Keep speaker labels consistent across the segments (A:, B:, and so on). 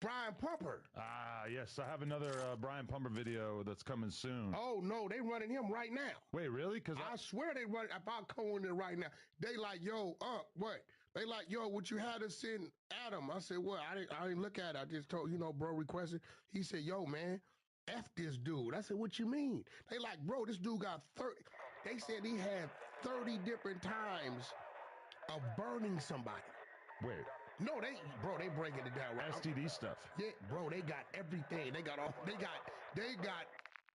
A: Brian Pumper.
B: Ah, yes. I have another Brian Pumper video that's coming soon.
A: Oh no, they running him right now.
B: Wait, really? Because
A: I swear they run. If I go in there right now, they like, yo, what? They like, yo, what you had to send Adam? I said, what? I didn't look at it. I just told, bro requested. He said, yo, man, F this dude. I said, what you mean? They like, bro, this dude got 30. They said he had 30 different times of burning somebody.
B: Wait.
A: No, they breaking it down right.
B: STD stuff.
A: Yeah, bro, they got everything. They got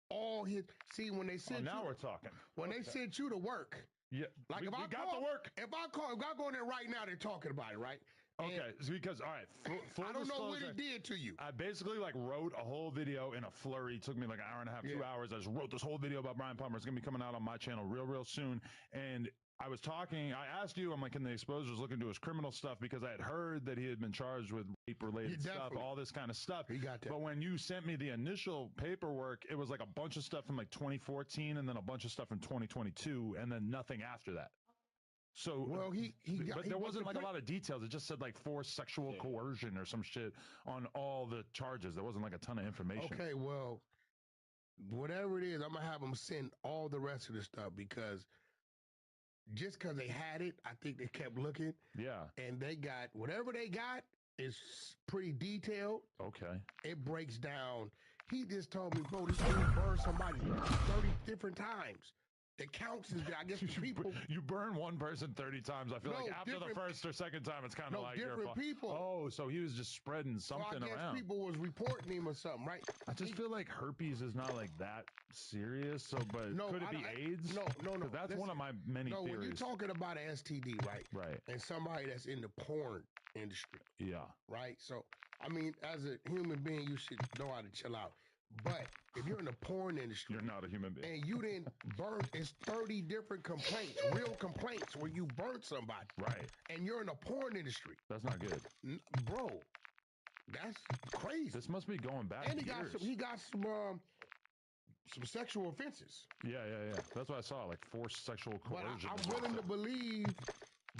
A: all his. See, when they sent
B: now
A: you,
B: we're talking.
A: When they sent you to work.
B: Yeah,
A: like
B: we got the work.
A: If I go in there right now, they're talking about it, right?
B: Okay, because all right,
A: I don't know what he did to you.
B: I basically wrote a whole video in a flurry. It took me like an hour and a half, 2 hours. I just wrote this whole video about Brian Pumper. It's gonna be coming out on my channel real soon. And I was talking. I asked you. I'm like, can the exposers look into his criminal stuff because I had heard that he had been charged with rape-related stuff, all this kind of stuff.
A: He got that.
B: But when you sent me the initial paperwork, it was like a bunch of stuff from like 2014, and then a bunch of stuff from 2022, and then nothing after that. So,
A: well,
B: but there wasn't like a lot of details. It just said like forced sexual coercion or some shit on all the charges. There wasn't like a ton of information.
A: Okay, well, whatever it is, I'm gonna have them send all the rest of the stuff because just because they had it, I think they kept looking.
B: Yeah,
A: and they got whatever they got is pretty detailed.
B: Okay,
A: it breaks down. He just told me, bro, this dude burned somebody 30 different times. The counts is that I guess people
B: you burn one person 30 times. I feel like after the first or second time, it's kind of like
A: different people.
B: Oh, so he was just spreading something around.
A: People was reporting him or something, right?
B: I just feel like herpes is not like that serious. So, but could it be AIDS?
A: No.
B: That's one of my many theories.
A: When you're talking about an STD, right, and somebody that's in the porn industry, right. So, I mean, as a human being, you should know how to chill out. But if you're in the porn industry,
B: you're not a human being.
A: And you didn't burn, it's 30 different complaints, real complaints where you burnt somebody.
B: Right.
A: And you're in the porn industry.
B: That's not good.
A: Bro, that's crazy.
B: This must be going back
A: and
B: years.
A: He got some sexual offenses.
B: Yeah. That's what I saw, like forced sexual coercion.
A: But I'm willing to believe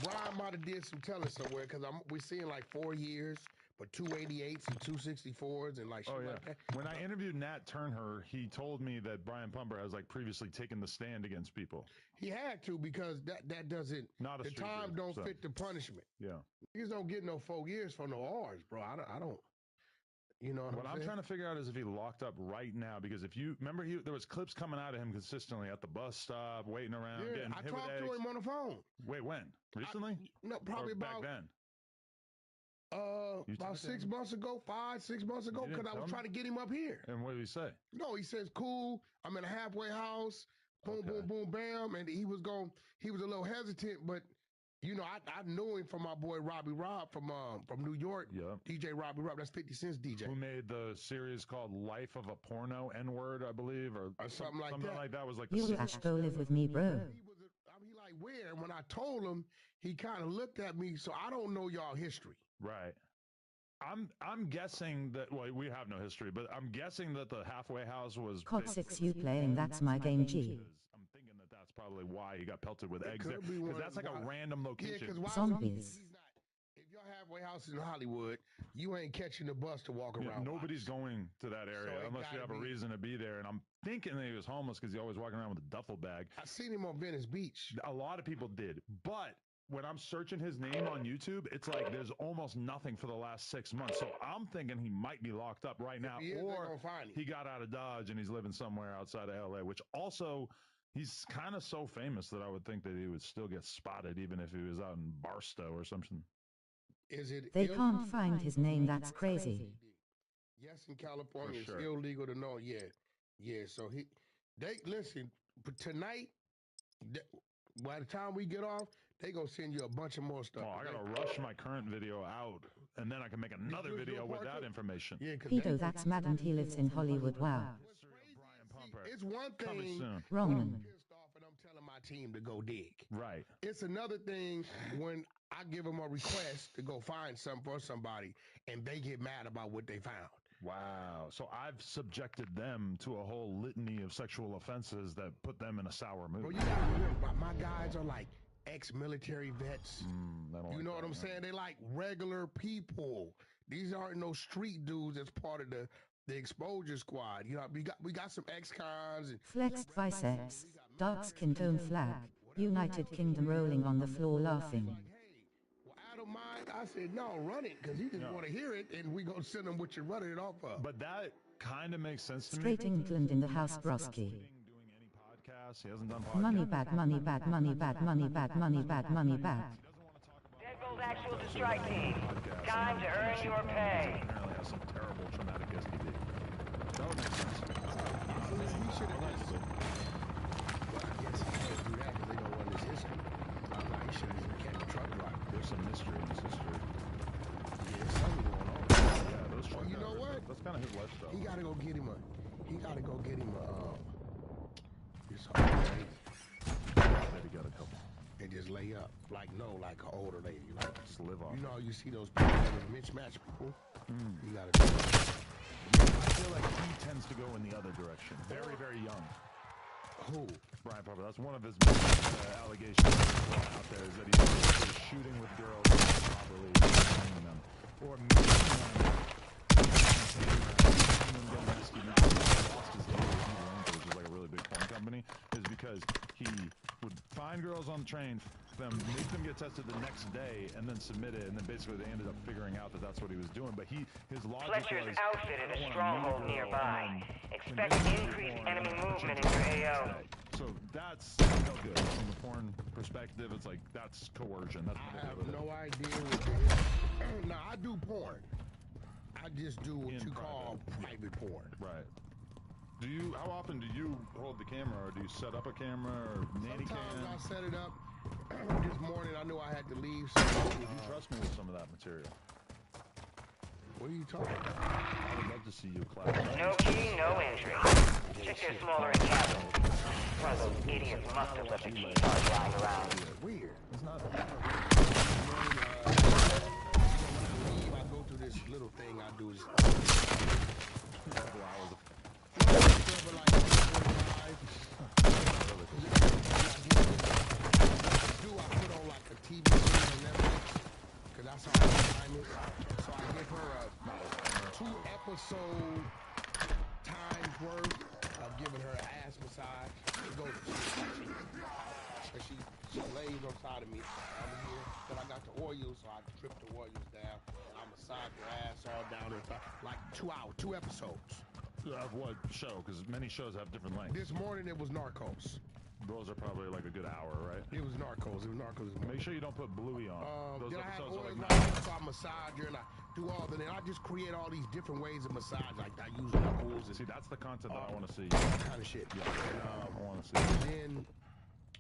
A: Brian might have did some telling somewhere because we're seeing like 4 years. But 288s and 264s and like shit like that.
B: When I interviewed Nat Turner, he told me that Brian Pumper has like previously taken the stand against people.
A: He had to because that doesn't
B: not
A: the time don't fit the punishment.
B: Yeah.
A: Niggas don't get no 4 years for no R's, bro. I don't. You know what
B: I'm trying to figure out is if he locked up right now, because if you remember, there was clips coming out of him consistently at the bus stop, waiting around.
A: Yeah, I talked to him on the phone.
B: Wait, when? Recently?
A: No, probably
B: back then.
A: About 6 months ago, 6 months ago, because I was trying to get him up here.
B: And what did he say?
A: No, he says, cool, I'm in a halfway house, boom, boom, boom, bam. And he was a little hesitant, but I knew him from my boy Robbie Rob from New York.
B: Yeah.
A: DJ Robbie Rob, that's 50 Cent's DJ.
B: Who made the series called Life of a Porno N-Word, I believe, or
A: something like that.
B: Something like that was like
C: you have to go live with me, bro.
A: He like, where? And when I told him, he kind of looked at me, so I don't know y'all history.
B: Right. I'm guessing that, well, we have no history, but I'm guessing that the halfway house was...
C: COD 6 you playing, that's my game, G.
B: I'm thinking that that's probably why he got pelted with eggs there, because that's like a random location.
A: Yeah,
C: zombies.
A: If your halfway house in Hollywood, you ain't catching the bus to walk around.
B: Nobody's going to that area unless you have a reason to be there, and I'm thinking that he was homeless because he always walking around with a duffel bag.
A: I seen him on Venice Beach.
B: A lot of people did, but... when I'm searching his name on YouTube, it's like there's almost nothing for the last 6 months. So I'm thinking he might be locked up right now, or he got out of Dodge and he's living somewhere outside of LA, which also he's kind of so famous that I would think that he would still get spotted even if he was out in Barstow or something.
C: They can't find his name. That's crazy.
A: Yes, in California, it's illegal to know. Yeah. So listen, tonight, by the time we get off, they gonna send you a bunch of more stuff.
B: Oh, I gotta rush my current video out, and then I can make another video with that information.
A: Yeah,
C: Pedo, that's mad, and he lives in Hollywood. Wow.
A: It's one thing
C: Roman.
A: I'm pissed off and I'm telling my team to go dig.
B: Right.
A: It's another thing when I give them a request to go find something for somebody, and they get mad about what they found.
B: Wow. So I've subjected them to a whole litany of sexual offenses that put them in a sour mood.
A: Well, you gotta remember, my guys are like ex-military vets. You know what I'm saying? They like regular people. These aren't no street dudes that's part of the exposure squad. You know, we got some ex-cons and
C: flexed biceps, dark skin tone flag, United Kingdom rolling on the floor laughing.
A: Adam mind, I said no, run it because he just want to hear it, and we gonna send him what you're running it off of.
B: But that kind of makes sense to me.
C: Straight England in the house, Broski.
B: He hasn't done podcasts.
C: Money back, money back, money back, money back, money back, money back.
D: Deadbolt actual to strike team. Time to earn your pay.
B: Apparently has some terrible traumatic STD. That would make sense.
A: He should have done it. Well, I guess he can't do that because they don't run his history. He should have kept the truck driver.
B: There's some mystery in his history.
A: Yeah, there's something going on.
B: Yeah, those truck
A: you know what?
B: That's kind of his lifestyle.
A: He gotta go get him a. He gotta go get him a. This old lady.
B: Maybe got a couple.
A: And just lay up, like an older lady, like
B: just live off.
A: You know, you see those people that are mismatched people. You gotta do that.
B: I feel like he tends to go in the other direction. Very, very young.
A: Who?
B: Brian Pumper. That's one of his allegations out there is that he's shooting with girls properly, training them, or meeting them, lost his which is like a really big porn company, is because he would find girls on the train, make them get tested the next day, and then submit it, and then basically they ended up figuring out that that's what he was doing. But his logic
D: Fletcher's
B: was,
D: outfitted a stronghold nearby. Expect increased enemy movement in your AO.
B: So that's no good from the porn perspective. It's like that's coercion. That's
A: I have no idea what it is. Now I do porn. I just do what you call private porn.
B: Right. How often do you hold the camera, or do you set up a camera, or nanny cam?
A: Sometimes I set it up. This morning I knew I had to leave. So
B: would you trust me with some of that material?
A: What are you talking about?
B: I would love to see you clap.
D: No key, no entry. Check your smaller cabin. One of those idiots must have left a key card lying around.
A: Weird.
B: It's not.
A: When I leave, I go through this little thing I do. This
B: A couple hours of.
A: I put on like a TV show on Netflix because that's how I time it. So I give her a 2-episode time worth of giving her an ass massage. It goes and she lays on side of me. I'm here. Then I got the oils, so I drip the oils down. I massage her ass all down her thigh. Like 2 hours, 2 episodes.
B: Of what show? Because many shows have different lengths.
A: This morning it was Narcos.
B: Those are probably like a good hour, right?
A: It was Narcos.
B: Make sure you don't put Bluey on. Those
A: then I have
B: episodes
A: oils
B: are like
A: like so I massage her and I do all that. And I just create all these different ways of massage. Like I use knuckles. And,
B: see, that's the content that I want to see.
A: That kind of shit.
B: Yeah,
A: And,
B: I want to see.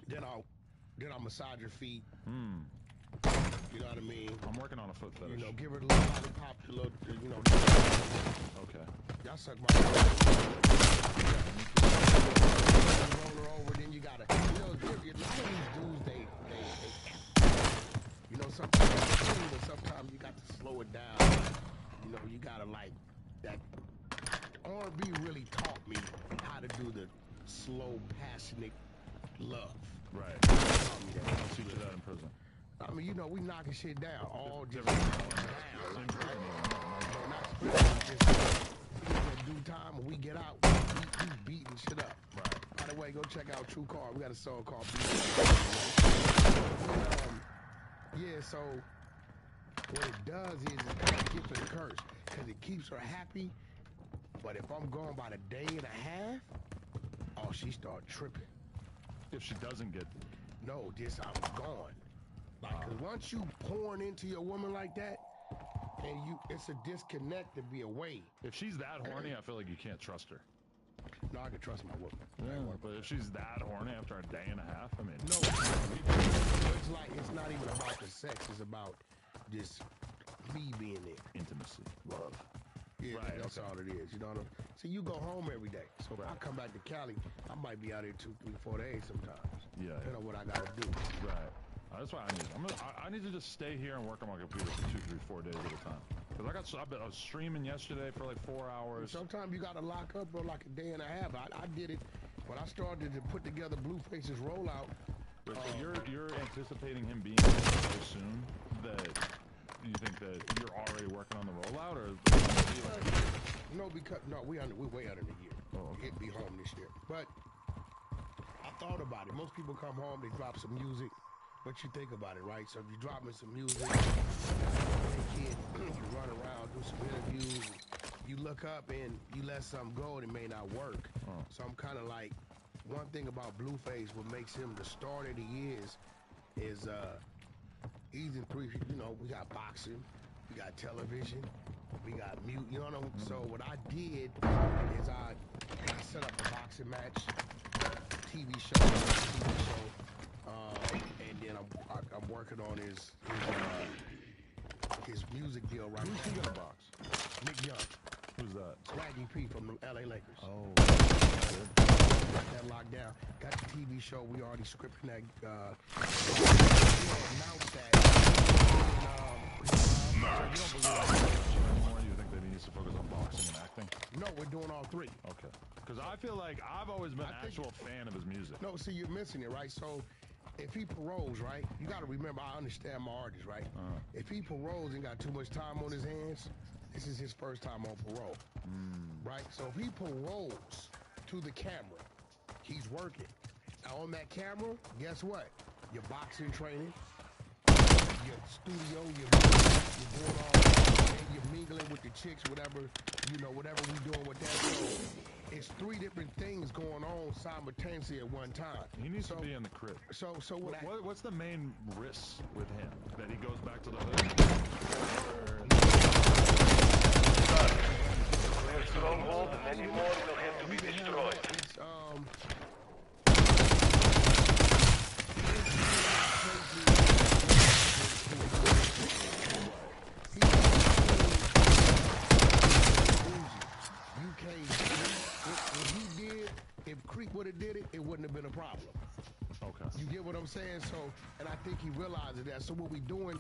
A: Then I'll massage her feet. You know what I mean?
B: I'm working on a foot fetish.
A: You know, give her a little lollipop, a little, you know.
B: Okay.
A: Y'all suck my roll her over, then you gotta, you know, a lot of these dudes, they you know, sometimes you got to slow it down. You know, you gotta like, that R&B really taught me how to do the slow, passionate love.
B: Right.
A: I'll
B: teach you that in prison.
A: I mean, you know, we knocking shit down, all just
B: down.
A: In due time, when we get out, we beating shit up.
B: Right.
A: By the way, go check out True Car. We got a song called yeah, so what it does is it kind of gives her a curse because it keeps her happy. But if I'm gone about a day and a half, oh, she start tripping.
B: If she doesn't get...
A: No, just I'm gone. Like, cause once you pouring into your woman like that, and it's a disconnect to be away.
B: If she's that horny, I feel like you can't trust her.
A: No, I can trust my woman.
B: Yeah, but if she's that horny after a day and a half, I mean...
A: No, it's like, it's not even about the sex. It's about just me being there.
B: Intimacy. Love.
A: Yeah, right, that's all it is. You know what I'm saying? So you go home every day. So if I come back to Cali, I might be out here 2, 3, 4 days sometimes.
B: Yeah.
A: Depending on what I gotta do.
B: Right. That's why I need to just stay here and work on my computer for 2, 3, 4 days at a time. Because I was streaming yesterday for like 4 hours.
A: Sometimes you gotta lock up for like a day and a half. I did it when I started to put together Blueface's rollout.
B: But you're anticipating him being here so soon that you think that you're already working on the rollout, or?
A: No, because we're way under the year.
B: Oh, okay.
A: It'd be home this year, but I thought about it. Most people come home, they drop some music. What you think about it, right? So if you're dropping some music, kid, you run around, do some interviews, you look up and you let something go and it may not work. So I'm kind of like, one thing about Blueface, what makes him the star that he is he's in three, you know, we got boxing, we got television, we got mute, you know. So what I did is I set up a boxing match, TV show, and then I'm working on his music deal right now.
B: Who's he gonna box?
A: Nick Young.
B: Who's that?
A: Swaggy P from the LA Lakers.
B: Oh.
A: Got that locked down. Got the TV show. We already scripting that. We announced that.
B: You think that he needs to focus on boxing and acting?
A: No, we're doing all three.
B: Okay. Because I feel like I've always been an actual fan of his music.
A: No, see, you're missing it, right? So if he paroles, right, you got to remember, I understand my artist, right? If he paroles and got too much time on his hands, this is his first time on parole, right? So if he paroles to the camera, he's working. Now on that camera, guess what? Your boxing training, your studio, you're doing all that, and you're mingling with the chicks, whatever, you know, whatever we doing with that. So it's three different things going on simultaneously at one time.
B: He needs to be in the crib.
A: So
B: what's the main risk with him? That he goes back to the hood?
D: Clear stronghold, and many more will have to be destroyed.
A: If Creek would have did it, it wouldn't have been a problem.
B: Okay.
A: You get what I'm saying? So, and I think he realizes that. So what we doing,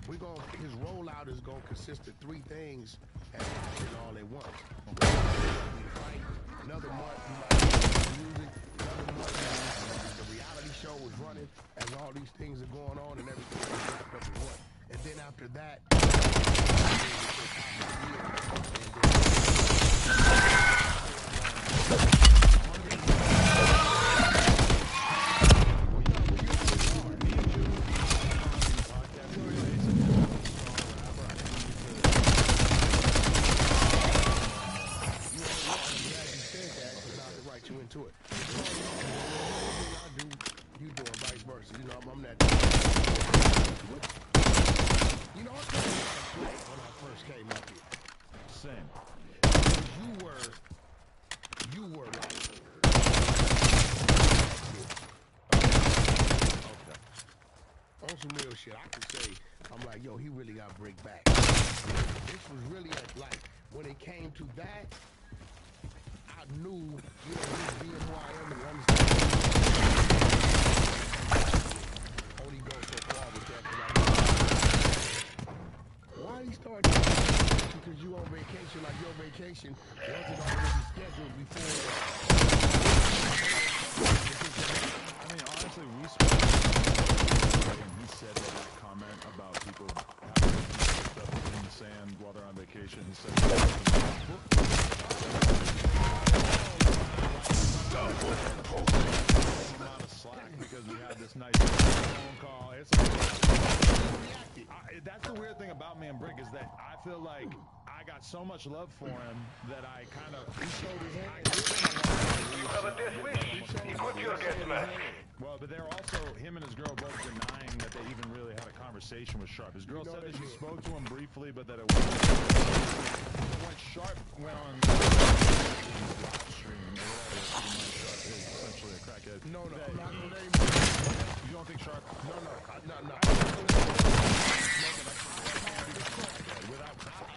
A: his rollout is gonna consist of three things and all at once. Fight, another month, music, another month, the reality show is running as all these things are going on and everything is wrapped up in one. And then after that, shit, I could say, I'm like, yo, he really got to break back. This was really like, when it came to that, I knew, you know, just being who I am and understand. Only go so far with that, why he started because you on vacation, like your vacation wasn't already scheduled before.
B: I mean, honestly, we spoke. He said that comment about people having stuff in the sand while they're on vacation. He said not a slack because we had this nice phone call. That's the weird thing about me and Brick is that I feel like I got so much love for him that I kind of.
D: You have a death wish. Equip your death match.
B: Well, but they're also, him and his girl both denying that they even really had a conversation with Sharp. His girl said that she spoke to him briefly, but that it wasn't. When Sharp went on live stream or whatever, Sharp is essentially a crackhead.
A: No, I'm not gonna name
B: you don't think Sharp? No.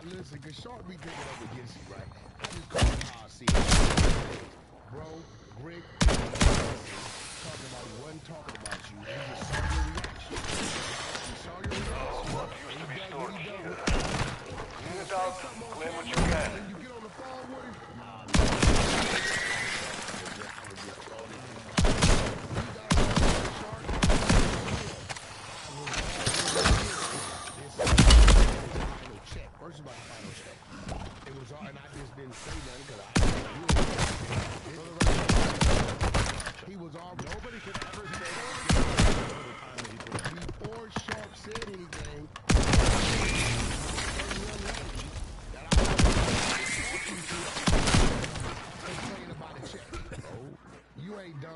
A: Listen, because Sharp be taking up against you, right? I just call it how I see it. Bro, Greg, talking about he wasn't talking about you. He just saw your reaction. He saw your reaction.
D: What used to be stored here? Clean it out, claim what you can.
A: When you get on the phone with him, didn't say nothing because he was already.
B: Nobody could ever say
A: before Sharp said anything. You ain't dumb.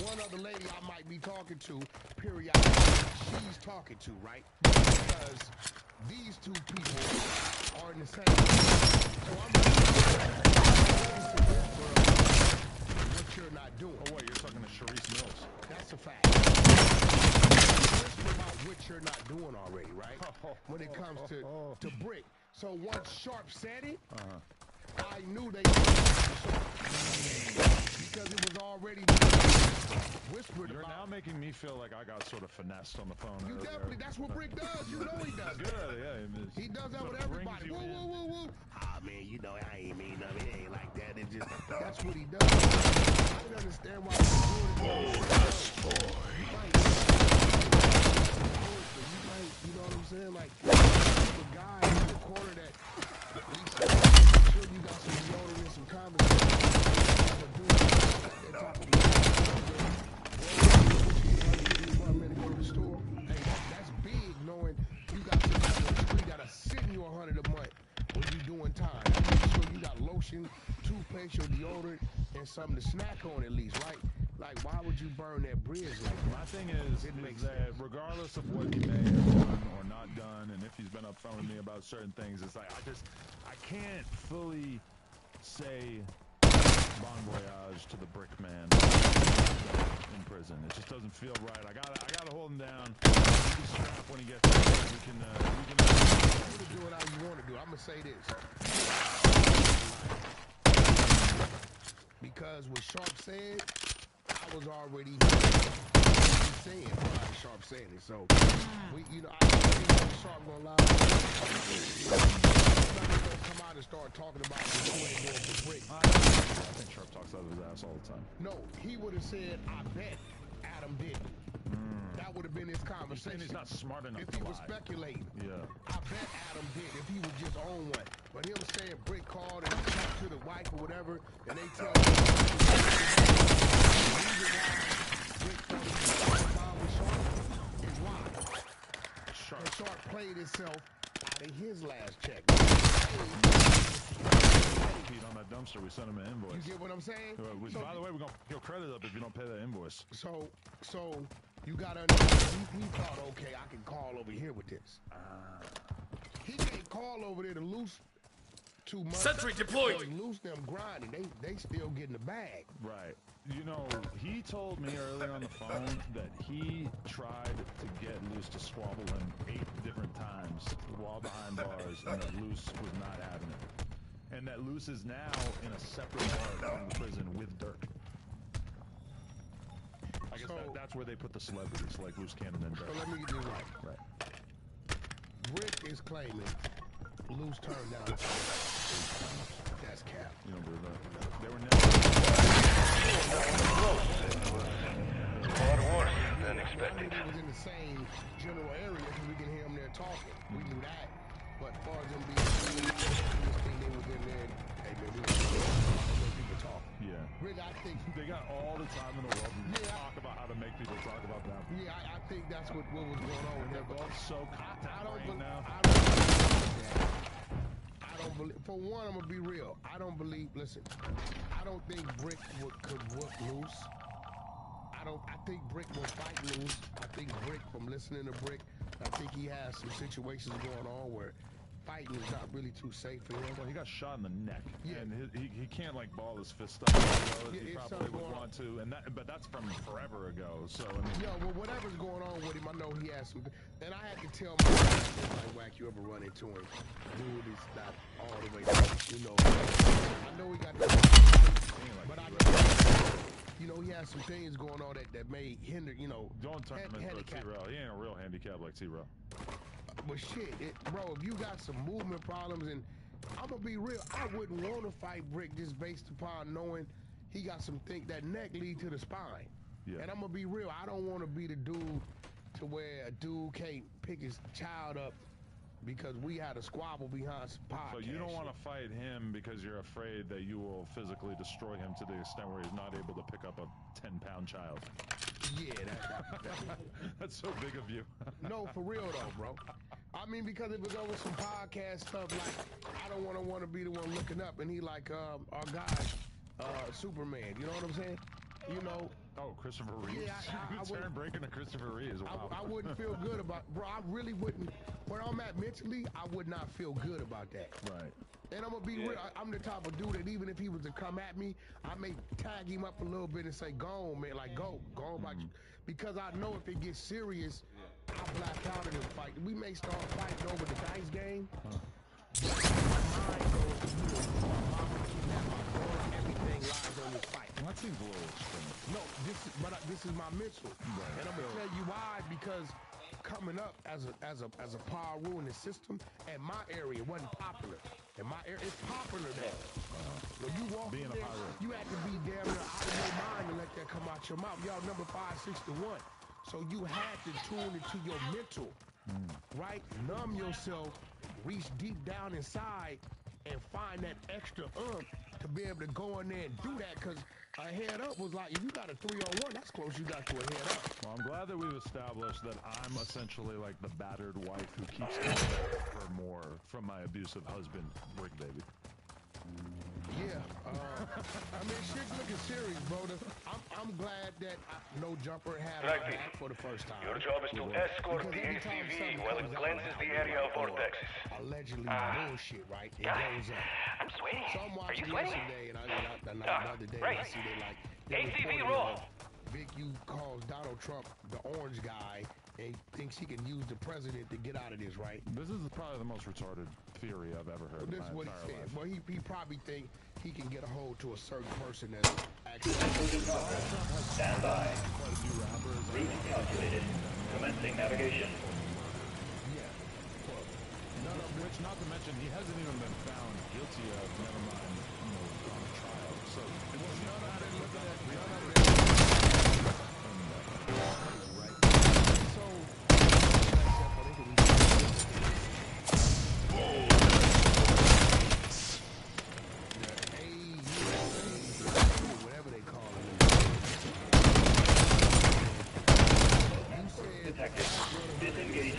A: One other lady I might be talking to, periodically, she's talking to, right? Because these two people are in the same. So I'm what you're not doing.
B: Oh, wait, you're talking to Sharice Mills.
A: That's a fact. About what you're not doing already, right? When it comes to Brick. So once Sharp said it, I knew they because it was already whispered
B: You're
A: about.
B: Now making me feel like I got sort of finessed on the phone.
A: You
B: earlier.
A: definitely, that's what Brick does. You know he does.
B: Good, yeah.
A: He does that with everybody. Woo, woo, woo, woo. Ah, man, you know, I ain't mean nothing. It ain't like that. It just, that's what he does. I don't understand why he's doing it. You know what I'm saying? Like, the guy in the corner that at least sure you got some deodorant and some conversation. They're talking about hey, that's big knowing you got you gotta send you $100 a month when you doing time. So you got lotion, toothpaste, your deodorant, and something to snack on at least, right? Like, why would you burn that bridge like that?
B: My thing is that regardless of what he may have done or not done, and if he's been upfront with me about certain things, it's like I can't fully say bon voyage to the Brick Man in prison. It just doesn't feel right. I gotta hold him down. You can strap when he gets there. We can
A: do it how you want to do. I'm gonna say this because what Sharp said, I was already saying what Sharp said it. So we, you know, I think Sharp gonna lie. Come out and start talking about this Brick.
B: I think Sharp talks out of his ass all the time.
A: No, he would have said, I bet Adam didn't. That would have been his conversation.
B: He's not smart enough
A: if he was speculating.
B: Yeah.
A: I bet Adam did if he was just on one. But him saying Brick called and talked to the wife or whatever, and they tell him the reason why Brick felt he was Sharp is why. Sharp played himself out of his last check.
B: On that dumpster, we sent him an invoice.
A: You get what I'm saying?
B: By the way, we're gonna he'll credit up if you don't pay that invoice.
A: So you gotta understand. He thought, okay, I can call over here with this. He can't call over there to loose too much.
E: Sentry deployed.
A: Loose them grinding. They still getting the bag.
B: Right. You know, he told me earlier on the phone that he tried to get Luce to squabble him 8 different times while behind bars, and that Luce was not having it. And that Luce is now in a separate part of the prison with Dirk. I guess that's where they put the celebrities, like Luce Cannon and Dirk.
A: So let me get this right. Brick is claiming Luce turned down. That's cap.
B: You don't believe that? They were
E: never close. A lot worse than expected.
A: It was in the same general area because we can hear them there talking. We knew that. But as far as them being they was in there. Hey man, we let people talk.
B: Yeah.
A: Rick, I think
B: they got all the time in the world to talk about how to make people talk about them.
A: Yeah, I think that's what was going on with them.
B: They're both so content now.
A: I don't believe. For one, I'm gonna be real. I don't believe. Listen, I don't think Brick could whoop Luce. I think Brick will fight Luce. I think Brick, from listening to Brick, I think he has some situations going on where fighting is not really too safe for him.
B: Well, he got shot in the neck,
A: yeah.
B: And he can't like ball his fist up as he probably would want to, but that's from forever ago. So I mean,
A: well, whatever's going on with him, I know he has some. And I had to tell my like, Wack, you ever run into him? Dude is not all the way down, you know. I know he got, but I know, you know, he has some things going on that may hinder, you know.
B: Don't turn him into a T-Rail. He ain't a real handicap like T-Rail.
A: But shit, bro, if you got some movement problems, and I'm gonna be real, I wouldn't want to fight Brick just based upon knowing he got some things that neck lead to the spine.
B: Yeah.
A: And I'm gonna be real, I don't want to be the dude to where a dude can't pick his child up because we had a squabble behind some podcast.
B: So you don't want to fight him because you're afraid that you will physically destroy him to the extent where he's not able to pick up a 10-pound child.
A: Yeah,
B: that's so big of you.
A: No, for real though, bro. I mean, because it was over some podcast stuff. Like, I don't want to be the one looking up, and he like our guy, Superman. You know what I'm saying? You know.
B: Oh, Christopher Reeves.
A: Yeah, I
B: wouldn't break into Christopher Reeves. Wow.
A: I wouldn't feel good about, bro. I really wouldn't. Where I'm at mentally, I would not feel good about that.
B: Right.
A: And I'm gonna be real. I'm the type of dude that even if he was to come at me, I may tag him up a little bit and say, "Go on, man! Like go on, about you," because I know if it gets serious, I black out in the fight. We may start fighting over the dice game. My mind goes, everything lies on this fight.
B: That seems a little extreme.
A: No, this is my mental, and I'm gonna tell you why. Because coming up as a power rule in the system, and my area wasn't popular. In my area, it's popular now. When you walk in there, you have to be damn near out of your mind and let that come out your mouth. Y'all number 561. So you had to tune into your mental, right? Numb yourself, reach deep down inside, and find that extra to be able to go in there and do that. Because a head up was like, if you got a 3-on-1, that's close you got to a head up.
B: Well, I'm glad that we've established that I'm essentially like the battered wife who keeps coming back for more from my abusive husband, Rick Baby.
A: Yeah, I mean, shit's looking serious, brother. I'm glad that No Jumper had my back for the first time.
E: Your job is to escort the ACV while it cleanses the area of vortexes.
A: Allegedly bullshit, right? It goes up.
D: I'm sweating.
A: So I'm watching yesterday, and another day, I see they like
D: ACV roll.
A: Big U calls Donald Trump the orange guy, and he thinks he can use the president to get out of this, right?
B: This is probably the most retarded theory I've ever heard.
A: This
B: in
A: is what he
B: my entire
A: said.
B: life.
A: Well, he probably think he can get a hold to a certain person that's actually.
F: Stand by. Route calculated. Commencing navigation.
A: Yeah. Well,
B: None of which, not to mention, he hasn't even been found guilty of, never mind, on a trial. So it was none of it.
A: whatever they call it.
F: Detected. Disengage.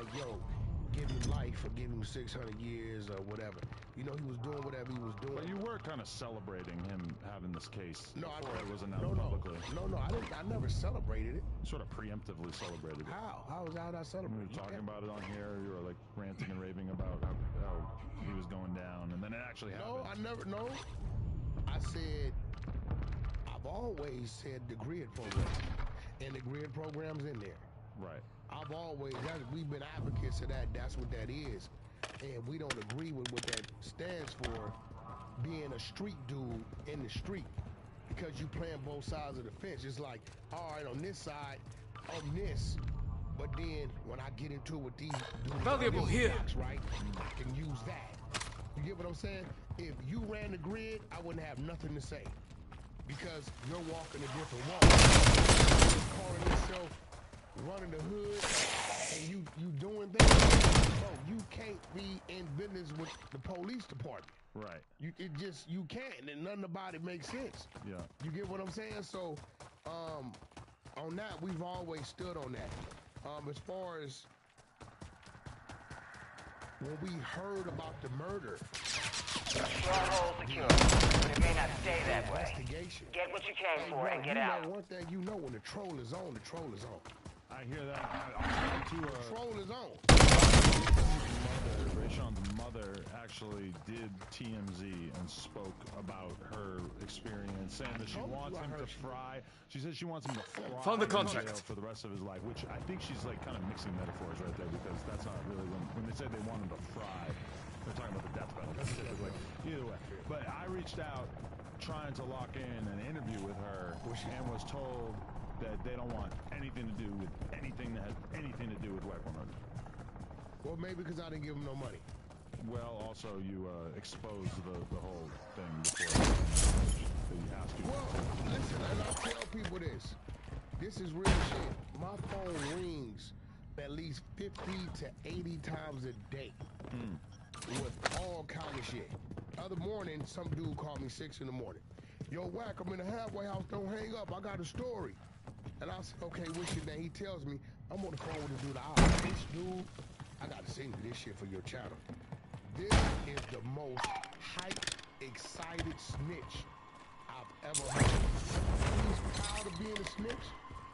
A: like, yo, give him life or give him 600 years or whatever. You know, he was doing whatever he was doing.
B: But you were kind of celebrating him having this case.
A: No,
B: it was announced publicly.
A: No, I didn't. I never celebrated it.
B: Sort of preemptively celebrated it.
A: How? How was that I celebrated?
B: We were talking about it on here. You were like ranting and raving about how he was going down, and then it actually happened.
A: No, I never. No, I said. I've always said the grid program, and the grid program's in there.
B: Right.
A: I've always. We've been advocates of that. That's what that is. And we don't agree with what that stands for, being a street dude in the street, because you playing both sides of the fence. It's like, all right, on this side, I'm this, but then when I get into it with these
G: valuable here,
A: blocks, right, I can use that. You get what I'm saying? If you ran the grid, I wouldn't have nothing to say, because you're walking a different walk. You're calling yourself running the hood, and you doing things. Bro, you can't be in business with the police department.
B: Right.
A: You can't, and nothing about it makes sense.
B: Yeah.
A: You get what I'm saying? So, on that, we've always stood on that. As far as when we heard about the murder.
D: Stronghold secure, but it may not stay that way.
A: Investigation.
D: Get what you came for and get out.
A: One thing you know, when the troll is on, the troll is on.
B: I hear that.
A: The troll is on.
B: Rayshawn's mother actually did TMZ and spoke about her experience, saying that she wants him to fry. She says she wants him to fry
G: Found the contract
B: for the rest of his life, which I think she's like kind of mixing metaphors right there, because that's not really when they say they want him to fry, they're talking about the death penalty specifically. Either way, but I reached out trying to lock in an interview with her and was told that they don't want anything to do with anything that has anything to do with Weckler murder.
A: Well, maybe because I didn't give him no money.
B: Well, also you exposed the whole thing before you asked you.
A: Well, listen, and I tell people this. This is real shit. My phone rings at least 50 to 80 times a day with all kind of shit. Other morning, some dude called me 6 in the morning. Yo, Wack, I'm in the halfway house. Don't hang up. I got a story. And I said, okay, what's your name? He tells me, I'm on the phone with the dude. This dude, I got to send you this shit for your channel. This is the most hyped, excited snitch I've ever heard. He's proud of being a snitch.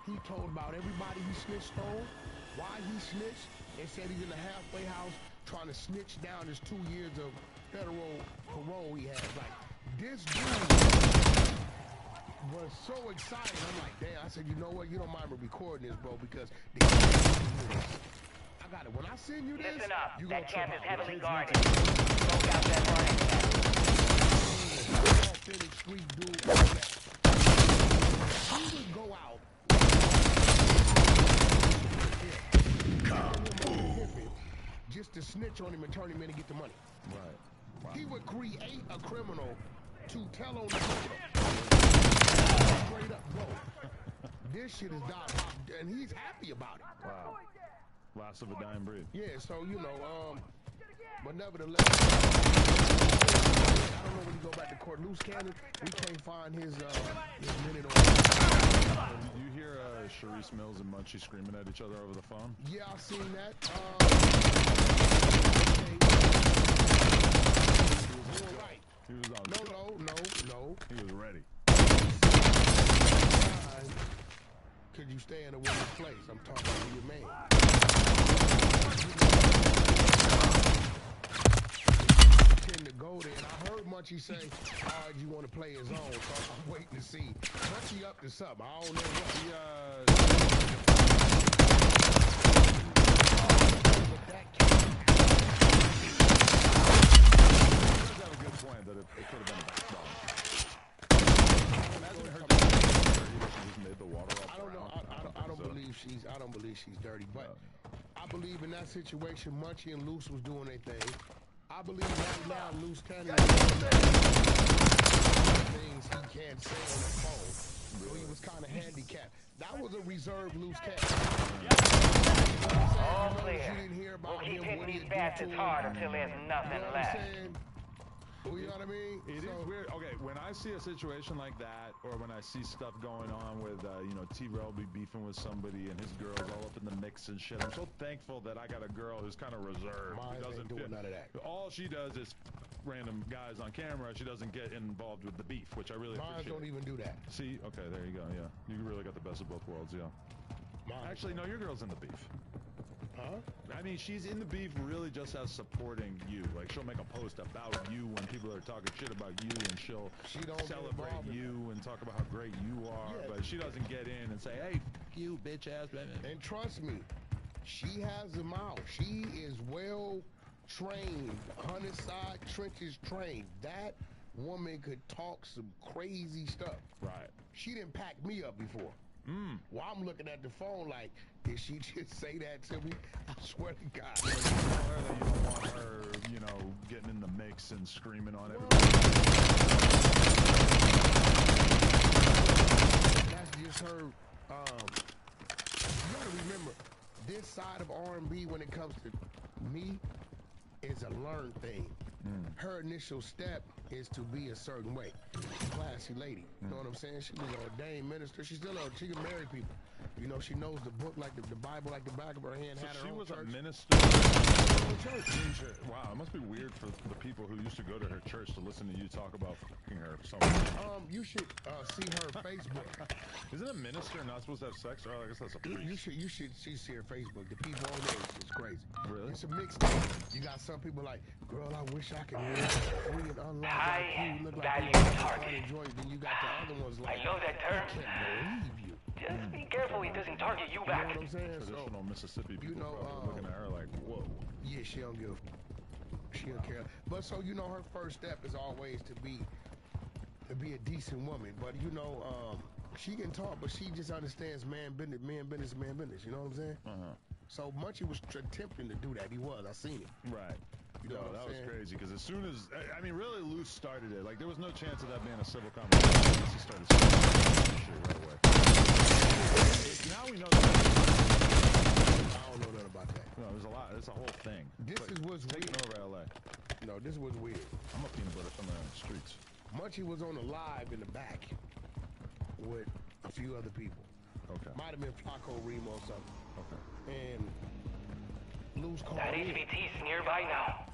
A: He told about everybody he snitched on, why he snitched, and said he's in the halfway house trying to snitch down his 2 years of federal parole he has. Like, this dude was so excited. I'm like, damn. I said, you know what? You don't mind me recording this, bro, because I got it. When I send you this,
D: listen up.
A: You
D: that camp is heavily guarded.
A: Smoke
D: out that running
A: camp. Street dude. He would go out. Just to snitch on him and turn him in and get the money.
B: Right. Wow.
A: He would create a criminal to tell on the criminal. Straight up, bro. This shit is done, and he's happy about it.
B: Wow. Last of a dying breed.
A: Yeah, so, you know, but nevertheless, I don't know when you go back to court. Loose cannon, we can't find his minute on.
B: Did you hear Sharice Mills and Munchie screaming at each other over the phone?
A: Yeah, I've seen that. He was right.
B: He was on.
A: No.
B: He was ready.
A: Could you stay in a woman's place? I'm talking to your man. Tend to go there, and I heard Munchie say, "All right, you want to play his own?" So I'm waiting to see. Munchie up to something. I don't know what he
B: That was a good point that it could have been a backbone.
A: I don't believe she's dirty, but I believe in that situation, Munchie and Luce was doing their thing. I believe right now, Luce Cannon things he can't say on the phone. So he was kind of handicapped. That was a reserved Luce Cannon.
D: All clear. We'll keep hitting these bastards hard until there's nothing left.
A: You know what what I mean?
B: It is weird. Okay, when I see a situation like that, or when I see stuff going on with, T-Rail be beefing with somebody and his girl's all up in the mix and shit, I'm so thankful that I got a girl who's kind of reserved.
A: Mine ain't doing none of that.
B: All she does is random guys on camera. She doesn't get involved with the beef, which I really appreciate.
A: Mine don't even do that.
B: See? Okay, there you go. Yeah. You really got the best of both worlds, yeah. Actually, no, your girl's in the beef.
A: Huh?
B: I mean, she's in the beef really just as supporting you. Like, she'll make a post about you when people are talking shit about you, and she'll celebrate you and talk about how great you are, but she doesn't get in and say, hey, fuck you, bitch ass.
A: And trust me, she has them out. She is well trained, 100 side trenches trained. That woman could talk some crazy stuff.
B: Right.
A: She didn't pack me up before. Well, I'm looking at the phone like, did she just say that to me? I swear to God.
B: You tell her that you don't want her, getting in the mix and screaming on everybody.
A: That's just her. You gotta remember, this side of R&B when it comes to me is a learned thing. Her initial step is to be a certain way. Classy lady. You know what I'm saying? She was an ordained minister. She can marry people. She knows the book like the Bible like the back of her hand.
B: So
A: had her
B: she
A: own
B: was
A: church.
B: A minister. Wow, it must be weird for the people who used to go to her church to listen to you talk about fucking her so much.
A: You should see her Facebook.
B: Isn't a minister not supposed to have sex? Oh, I guess that's a priest.
A: You should see her Facebook. The people on there is crazy.
B: Really?
A: It's a mixed thing. You got some people like, girl, I wish I could live free and unlocked like you. Look like you enjoy it. Then you got the other ones like,
D: I know that term.
A: I can't believe you.
D: Just be careful he doesn't target you back.
A: You know what I'm saying?
B: Traditional Mississippi people looking at her like, whoa.
A: Yeah, she don't care. But so her first step is always to be a decent woman. But she can talk, but she just understands man business. You know what I'm saying? So Munchie was attempting to do that. He was. I seen it.
B: Right.
A: You know
B: that was crazy because as soon as really Luce started it, like there was no chance of that being a civil conversation. He started shit right away. Now we know that.
A: I don't know nothing about that.
B: No, there's a lot. It's a whole thing.
A: This is what's
B: taking
A: weird.
B: over LA.
A: No, this was weird.
B: I'm a peanut butter somewhere on the streets.
A: Munchie was on the live in the back with a few other people.
B: Okay.
A: Might have been Flacco Remo or something.
B: Okay.
A: And Luce called
D: That
A: in.
D: HVT's nearby now.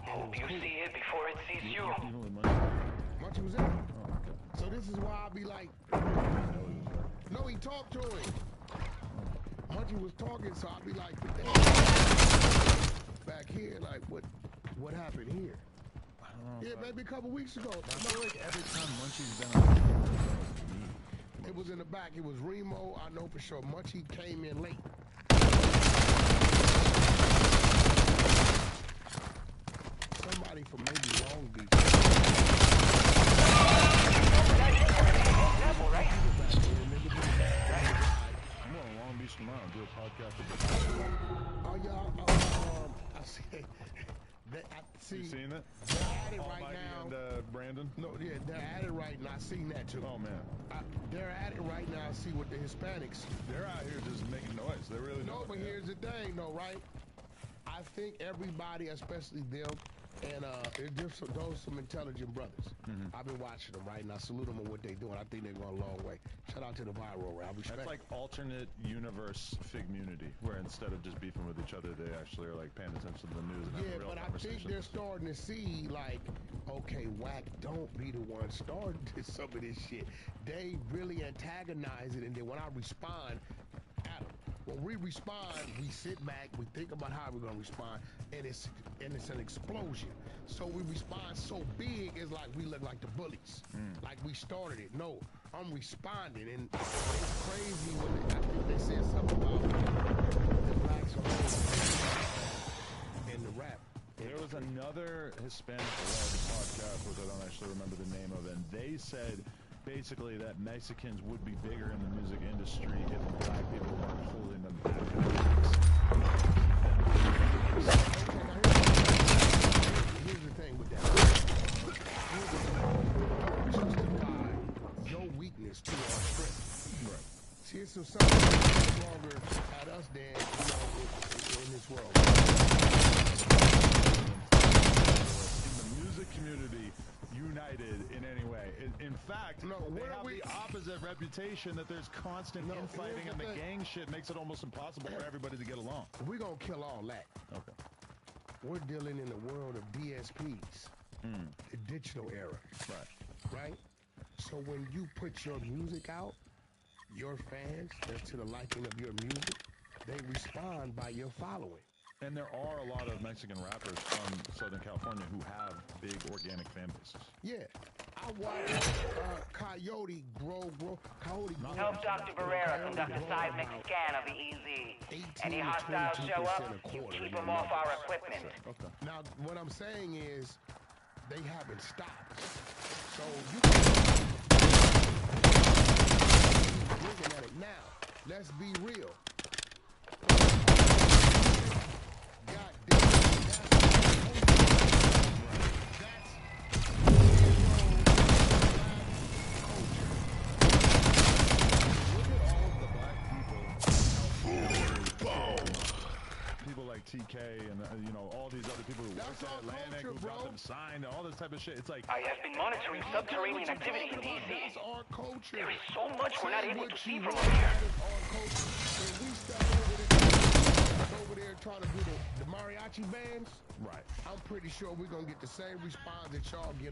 D: Hope you see it before it sees you.
B: Even with Munchie?
A: Munchie was in.
B: Oh, okay.
A: So this is why I be like, no, he talked to him. Munchie was talking, so I be like, back here, like, what happened here?
B: I don't know.
A: Yeah, maybe a couple weeks ago.
B: I feel like every time Munchie's been on
A: it was in the back. It was Remo. I know for sure. Munchie came in late. Somebody from maybe Long Beach.
D: Careful, right?
B: I'm going to Long Beach tomorrow and do a podcast with
A: Oh, y'all. I see.
B: You seen it?
A: They're at it right
B: Mikey
A: now.
B: and Brandon?
A: No, yeah, they're at it right now. I seen that too.
B: Oh, man.
A: They're at it right now. See what the Hispanics.
B: They're out here just making noise. They really
A: No,
B: don't.
A: but here's the thing, though, right? I think everybody, especially them, and there's some intelligent brothers. I've been watching them, right? And I salute them on what they're doing. I think they're going a long way. Shout out to the viral round.
B: That's like alternate universe figmunity, where instead of just beefing with each other, they actually are like paying attention to the news and having real
A: but I
B: conversations.
A: think they're starting to see, like, okay, Wack don't be the one starting some of this shit. They really antagonize it, and then when I respond, Adam, when we respond, we sit back, we think about how we're gonna respond, and it's an explosion. So we respond so big, it's like we look like the bullies, like we started it. No, I'm responding, and it's crazy when I think they said something about the blacks are in the rap.
B: There was another Hispanic podcast, which I don't actually remember the name of, and they said basically that Mexicans would be bigger in the music industry if black people weren't holding them back.
A: Here's the thing with that. Justify your weakness to our strength.
B: Right.
A: See, it's something stronger at us than in this world.
B: In the music community united in any way. In fact, they have the opposite reputation that there's constant infighting and the gang shit makes it almost impossible for everybody to get along.
A: We're going to kill all that.
B: Okay.
A: We're dealing in the world of DSPs, the digital era. Right? So when you put your music out, your fans, that's to the liking of your music, they respond by your following.
B: And there are a lot of Mexican rappers from Southern California who have big organic fan bases.
A: Yeah. I watched Coyote grow.
D: Help Dr. Barrera conduct a seismic scan of the EZ. Any hostiles show up, you keep them off our equipment.
B: Okay.
A: Now, what I'm saying is, they haven't stopped. So you can looking at it now. Let's be real.
B: TK and all these other people who worked at Atlantic, who got them signed, all this type of shit. It's like
D: I have been monitoring subterranean activity in DC.
A: That's our culture.
D: There is so much we're not able to see from up here.
A: We step over there trying to do the mariachi bands.
B: Right.
A: I'm pretty sure we're gonna get the same response that y'all get.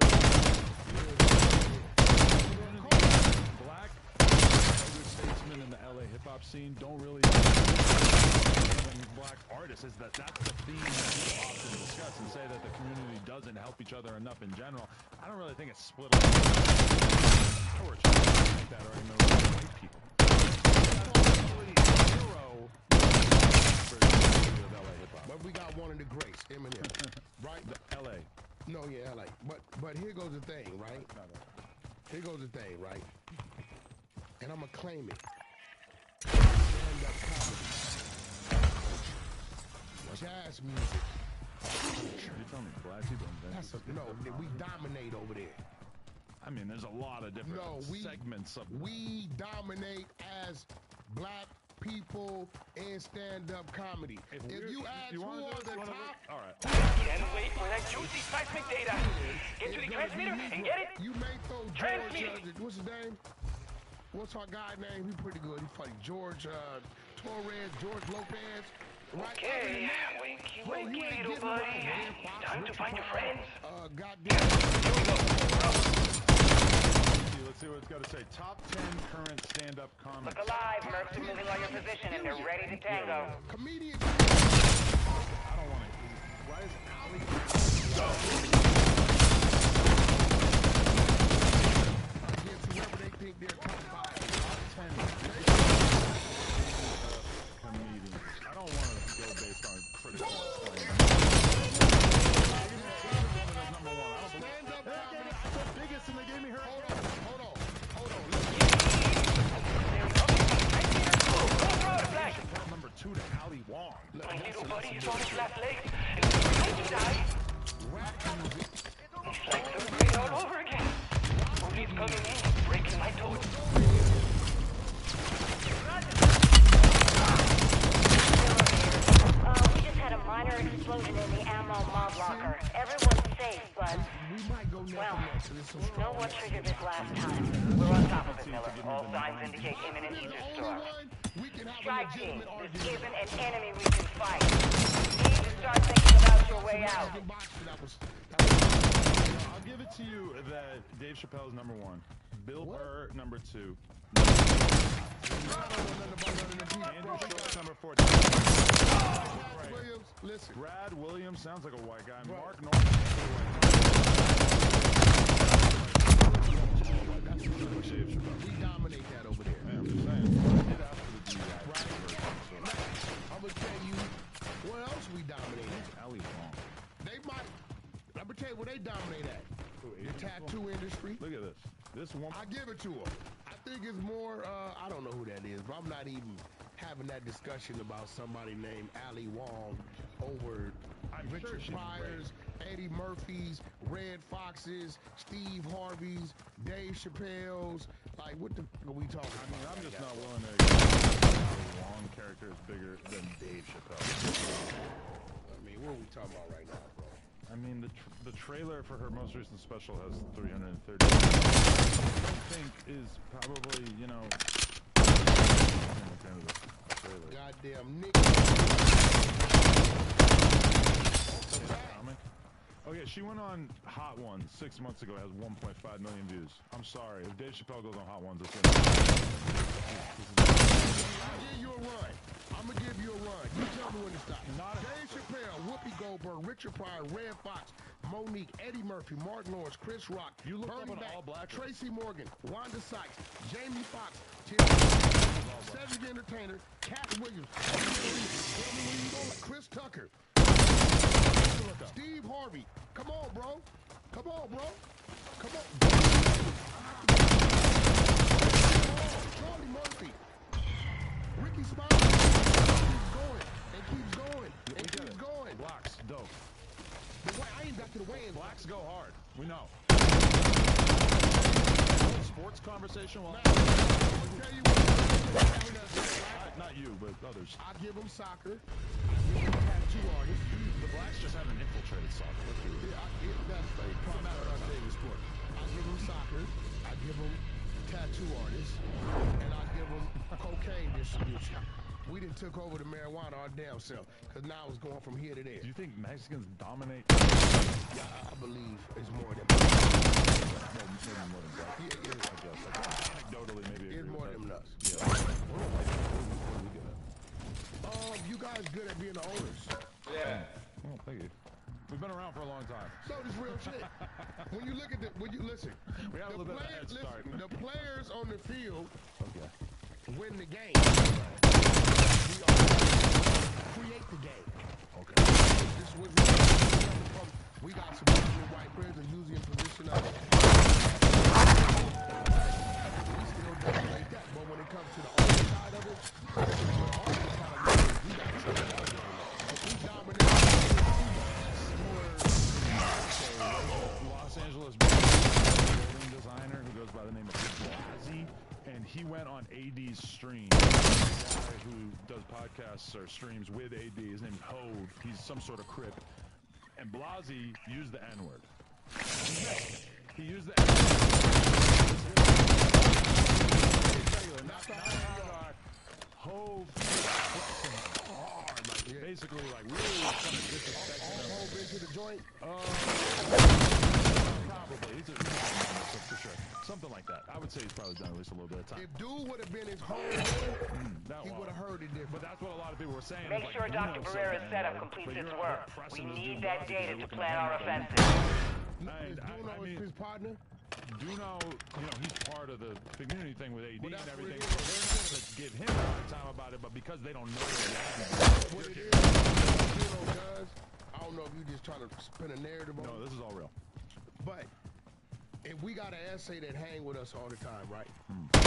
B: Black elder statesmen in the LA hip hop scene don't really. Black artists is that's the theme that people often discuss and say that the community doesn't help each other enough in general. I don't really think it's split up. Or it's like that, or I know white people.
A: But we got one of the greats, Eminem, right?
B: LA.
A: No, yeah, LA. But here goes the thing, right? Here goes the thing, right? And I'm gonna claim it. Stand-up comedy. Jazz music.
B: You telling me black people invented?
A: We dominate over there.
B: I mean, there's a lot of different segments of.
A: We dominate as black people in stand-up comedy. If you add two on the top,
B: all right.
D: Can't wait for that juicy seismic data. Get to the transmitter and get it.
A: You may throw George. What's his name? What's our guy name? He's pretty good. He's funny. George Torres, George Lopez. Right.
D: Okay, wakey, little buddy. Time to find your friends.
A: Goddamn.
B: Let's see what it's got to say. Top 10 current stand-up comics.
D: Look alive, Mercs are moving on your position and they're ready to tango.
A: Comedians.
B: I don't want to. Why is Ali?
A: Against whoever they think they're top 5.
B: Top 10 comedians. I don't want to go based on critical acclaim. Biggest and they gave me her.
A: Hold on.
B: Number 2 to Ali Wong.
D: My little buddy is on his last legs, and he's going to die. It's like third grade all over again. Police coming in, breaking my toes.
H: We just had a minor explosion in the ammo mod locker. Everyone's safe, but well, we know what triggered this last time.
D: We're on top of it, Miller. All signs indicate imminent Ether storm. Strike team, this isn't an enemy we can fight. You need to start thinking about your way out.
B: I'll give it to you that Dave Chappelle's number 1. Bill Burr, number 2. Andrew Schultz, number 4.
A: Listen.
B: Brad Williams sounds like a white guy. Mark Norman.
A: We dominate that over there.
B: Man, I'm just saying. Get after the DI.
A: I'm gonna tell you what else we dominate at.
B: Ali Wong.
A: They might. I'm gonna tell you where they dominate at. The tattoo industry.
B: Look at this. This one.
A: I give it to them. I think it's more. I don't know who that is, but I'm not even having that discussion about somebody named Ali Wong over Richard Pryor's, Eddie Murphy's, Red Fox's, Steve Harvey's, Dave Chappelle's. Like, what the f are we talking about?
B: I mean, I'm just not willing to accept that Ali Wong character is bigger than Dave Chappelle.
A: I mean, what are we talking about right now, bro?
B: I mean, the trailer for her most recent special has 330. I think is probably, you know.
A: Goddamn Nick.
B: Oh yeah, she went on Hot Ones 6 months ago. Has 1.5 million views. I'm sorry, if Dave Chappelle goes on Hot Ones, it's gonna.
A: I'll give you a run. I'm gonna give you a run. You tell me when to stop. Dave Chappelle, Whoopi Goldberg, Richard Pryor, Red Fox, Monique, Eddie Murphy, Martin Lawrence, Chris Rock,
B: you look
A: Bernie
B: up
A: Mac,
B: all black
A: Tracy Morgan, Wanda Sykes, Jamie Foxx, Cedric Entertainer, Cat Williams, Chris Tucker, Steve Harvey. Come on, bro. Come on, bro. Come on. Charlie Murphy. Ricky Smiley keeps going and keeps going and keeps going.
B: Blacks, dope.
A: The way, I ain't got to the weigh-in.
B: Blacks go hard. We know. Sports conversation. Well,
A: I'll tell you what.
B: not you, but others.
A: I give them soccer. I give them tattoo artists.
B: The Blacks just haven't infiltrated soccer.
A: That's a daily sport. I give them soccer. I give them tattoo artists, and I give them cocaine distribution. We done took over the marijuana our damn self, because now it's going from here to there.
B: Do you think Mexicans dominate?
A: Yeah, I believe it's more than that.
B: Maybe more than that.
A: Yeah,
B: I guess. Anecdotally, maybe.
A: It's more than us.
B: Yeah.
A: You guys good at being the owners.
B: Yeah. Well, thank you. We've been around for a long time.
A: So this real shit. When you look at listen,
B: we have a little bit of a head start.
A: The players on the field win the game. We create the game.
B: Okay.
A: This is what we got some white players that usually in position of it. We still dominate that, but when it comes to the other side of it, we got to try our game. We dominate.
B: Los Angeles building designer who goes by the name of Blasey, and he went on AD's stream. The guy who does podcasts or streams with AD, his name's Hove. He's some sort of crip. And Blasey used the N-word. He used the N-word. Hove hard, like basically like really kind of disrespecting
A: Hove into the joint.
B: Probably. He's for sure. Something like that. I would say he's probably done at least a little bit of time.
A: If dude would have been his home, he would have heard it different.
B: But that's what a lot of people were saying.
D: Make sure Dr. Barrera's setup completes its work. We need that data to plan our offensive.
A: Is Duno his partner?
B: Duno, he's part of the community thing with AD and everything. So they're not going to give him a hard time about it, but because they don't know
A: what it is, Duno does, I don't know if you're just trying to spin a narrative on it.
B: No, this is all real.
A: But if we got an essay that hang with us all the time, right? I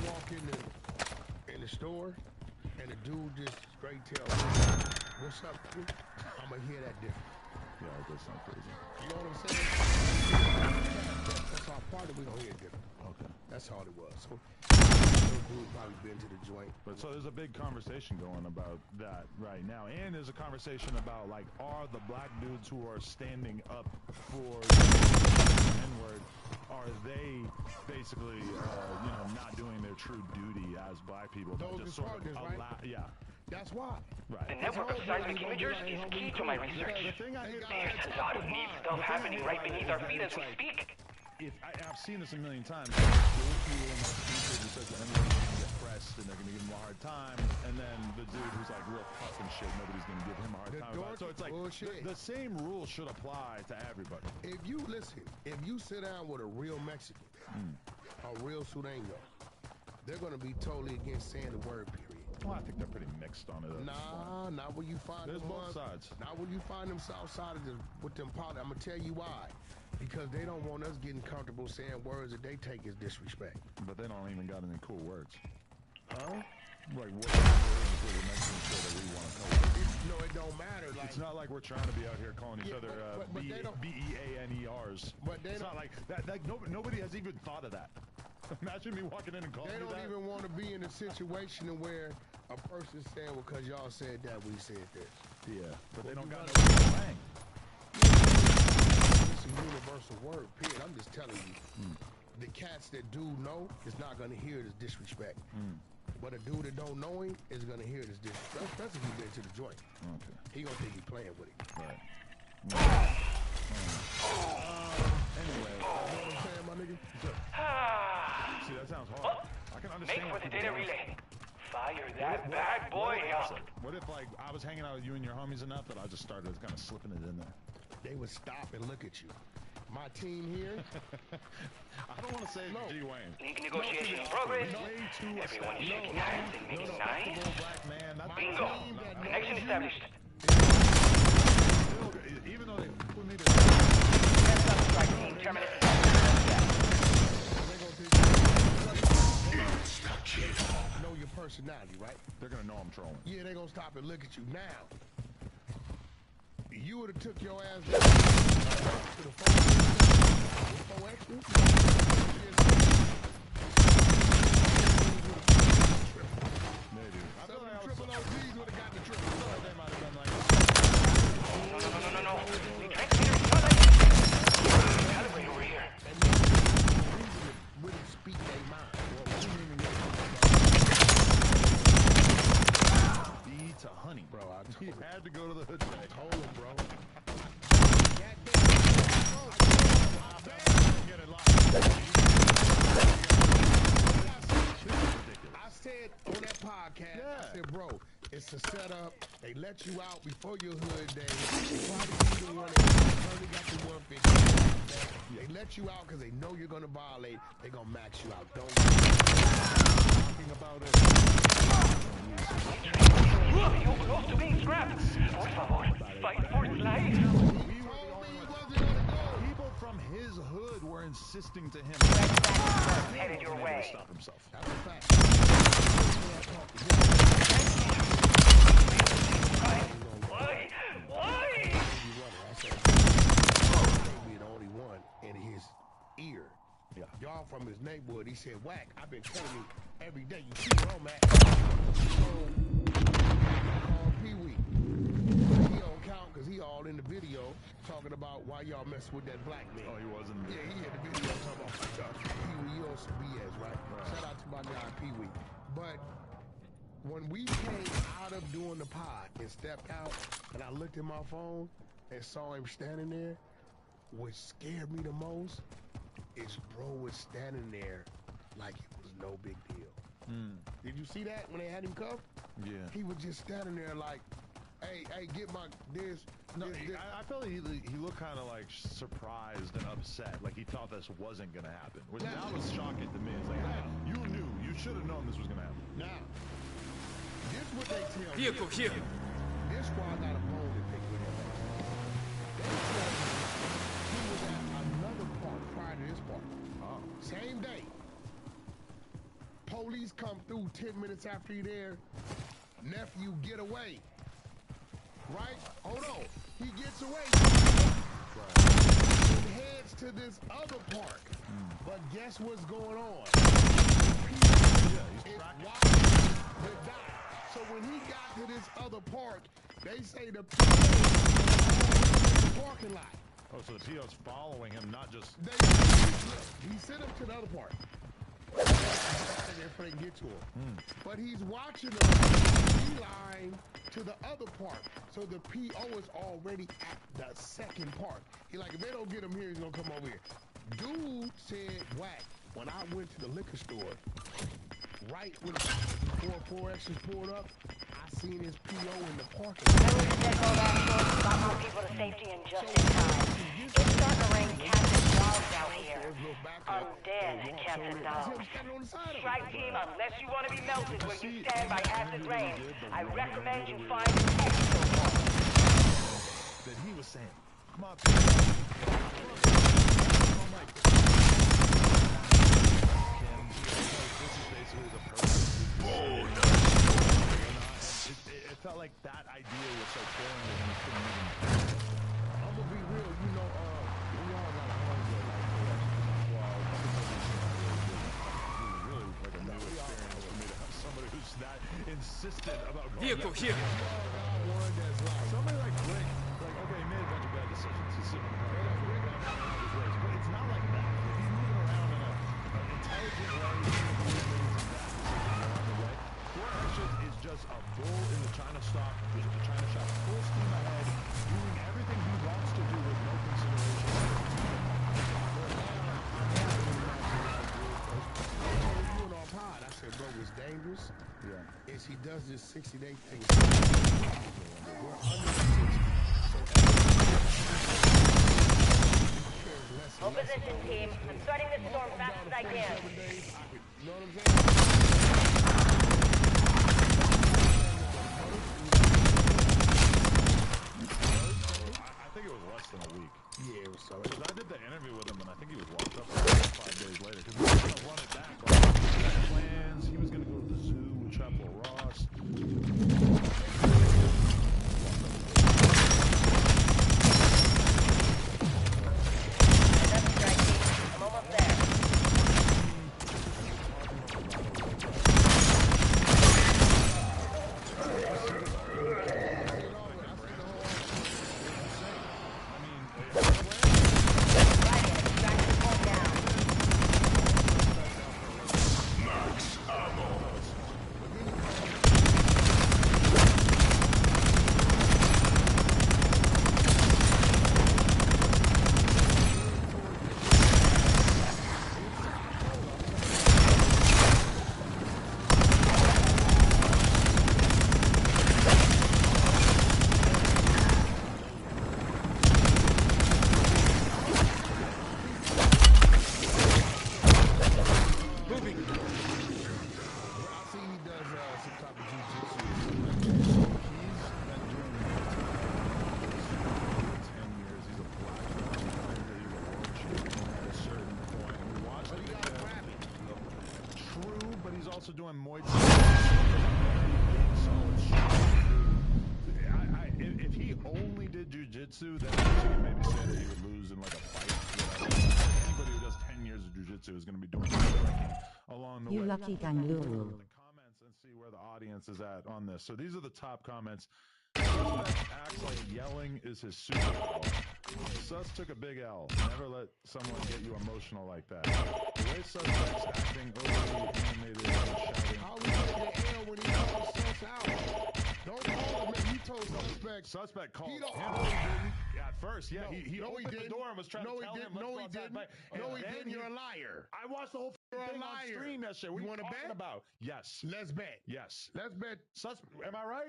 A: walk in the store, and the dude just straight tells me, "What's up, dude?" I'm gonna hear that different.
B: Yeah, that sounds crazy.
A: You know what I'm saying? That's our part of we don't hear it different.
B: Okay.
A: That's all it was. So, dude probably been to the joint.
B: But so there's a big conversation going about that right now, and there's a conversation about like, are the black dudes who are standing up for the N-word, are they basically, not doing their true duty as black people?
A: Those
B: just
A: sort of
B: right? Yeah.
D: That's why.
B: Right.
D: The network of seismic imagers is key to my research. There's a lot of neat stuff happening right beneath our feet as we speak.
B: I've seen this a million times. There are people in my speakers who says the N-word is going to get pressed and they're going to give him a hard time, and then the dude who's like real tough and shit, nobody's going to give him a hard time about it. So it's like the same rule should apply to everybody.
A: If you sit down with a real Mexican, a real Sureño, they're going to be totally against saying the word period.
B: Well, I think they're pretty mixed on it.
A: Nah, not when you find
B: them. There's both sides.
A: Not when you find them southsiders with them politics. I'm going to tell you why. Because they don't want us getting comfortable saying words that they take as disrespect.
B: But they don't even got any cool words.
A: Huh?
B: Like what words are the Mexican shit that we want to call it?
A: No, it don't matter. Like,
B: it's not like we're trying to be out here calling each other B-E-A-N-E-Rs.
A: But
B: it's not like that. Nobody has even thought of that. Imagine me walking in and calling you that.
A: They don't even want to be in a situation where a person's saying, well, because y'all said that, we said this.
B: Yeah, but they don't got no bang.
A: It's a universal word, period. I'm just telling you. The cats that do know is not going to hear it as disrespect. But a dude that don't know him is going to hear it as disrespect. That's if he been to the joint.
B: Okay.
A: He going to think he playing with it.
B: Right.
A: Anyway, you know what I'm saying, my nigga?
B: See, that sounds hard. I can understand.
E: Make for the data relay. Fire that bad boy up.
B: What if, like, I was hanging out with you and your homies enough that I just started kind of slipping it in there?
A: They would stop and look at you. My team here.
B: I don't want to say G-Wayne.
E: Negotiation in progress.
B: Way too
E: Everyone shaking hands and making nice.
B: Black man.
E: Bingo. Connection established.
B: Even though they put me to...
D: Heads up, strike team. Terminus is
A: know your personality, right?
B: They're gonna know I'm trolling.
A: Yeah, they're gonna stop and look at you. Now, you would have took your ass down to the phone with 4 extras.
B: Maybe. I
A: Some
B: feel
A: of
B: like
A: the triple OGs would have gotten the triple.
B: they might have been like...
E: No. The transmitter is not like this. Calibrate over here.
A: Wouldn't speak their mind.
B: To honey, bro. He had to go to the hood check.
A: I told him, bro. I said on that podcast, I said, bro, it's a setup. They let you out before your hood day. Probably the one that only got the 150. They let you out because they know you're gonna violate. They're gonna max you out. Don't talking about it.
E: You're close to being scrapped. Por favor, fight for his life.
B: People from his hood were insisting to him.
D: headed your way.
B: Stop himself.
A: That's a fact.
E: Why?
A: Be the only one in his ear. Yeah. Y'all from his neighborhood. He said, Whack, I've been telling you every day. You see where I'm at. So, call Pee-wee. He don't count because he all in the video talking about why y'all mess with that black man.
B: Oh, he wasn't?
A: Yeah, he in the video talking about Pee-wee, you on some BS, right? Shout out to my guy, Pee-wee. But when we came out of doing the pod and stepped out, and I looked at my phone and saw him standing there, what scared me the most is bro was standing there like it was no big deal. Did you see that when they had him cuffed?
B: Yeah.
A: He was just standing there like, hey, get my this.
B: No, I felt like he looked kind of like surprised and upset, like he thought this wasn't gonna happen. Which that was shocking to me. It's like, hey, you knew, you should have known this was gonna happen.
A: Now, this is what they tell me.
G: Vehicle here.
A: This squad got a bone to pick with him. They tell me he was at another park prior to this park. Same day. Police come through 10 minutes after he there. Nephew, get away. Right? Hold on. He gets away. He heads to this other park. But guess what's going on? It's wild to die. So when he got to this other park, they say the parking lot.
B: Oh, so the PO's following him, not just...
A: He sent him to the other part. Before they can get to him. But he's watching the line to the other part. So the PO is already at the second part. He like, if they don't get him here, he's gonna come over here. Dude said, Whack, when I went to the liquor store, right when before 4 extras pulled up, I seen his PO in the parking lot.
H: Got more people to safety in just in time. It's starting to rain cats and dogs out here. Undead cats and dogs.
D: Strike team, unless you want to be melted where you stand by acid rain, I recommend you find extra one.
B: That he was saying, come on, it felt like that idea was so foreign to him.
A: I'm gonna be real, you know, we all got a homeboy like
B: really like a new experience for me to have somebody who's that insistent about going.
G: Vehicle here.
A: one that's like
B: somebody like Rick. Like, okay, he made a bunch of bad decisions. He's sitting in the but it's not like that. If he's moving around in an intelligent way, is just a bull in the China shop, full steam ahead, doing everything he wants to do with no consideration.
A: I said, bro, what's dangerous is he does this 60-day thing. We're under 60.
H: Hold position, team. I'm starting this storm fast as I can.
A: You know what I'm saying?
B: I think it was less than a week.
A: Yeah, it was so.
B: Because I did the interview with him, and I think he was locked up like 5 days later. Because he was going to run it back. Like, he had plans. He was going to go to the zoo with Chapel Ross.
H: That's right, team. I'm almost there.
B: Also doing Muay Thai. If he only did jiu-jitsu, then maybe say that he would lose in like a fight. Anybody who does 10 years of jiu-jitsu is going to be doing along the way.
C: You lucky kangaroo.
B: The comments and see where the audience is at on this. So these are the top comments. Acts like yelling is his superpower. Sus took a big L. Never let someone get you emotional like that. The way Suspect's acting overly animated and shouting.
A: How we take an L when he calls Sus out? Don't call him. He told
B: Suspect called him.
A: At
B: first, yeah. He opened the door and was trying to tell him.
A: No, he didn't. No, he didn't. You're a liar.
B: I watched the whole thing on stream that shit. What are you talking about? Yes.
A: Let's bet.
B: Yes.
A: Let's bet.
B: Am I right?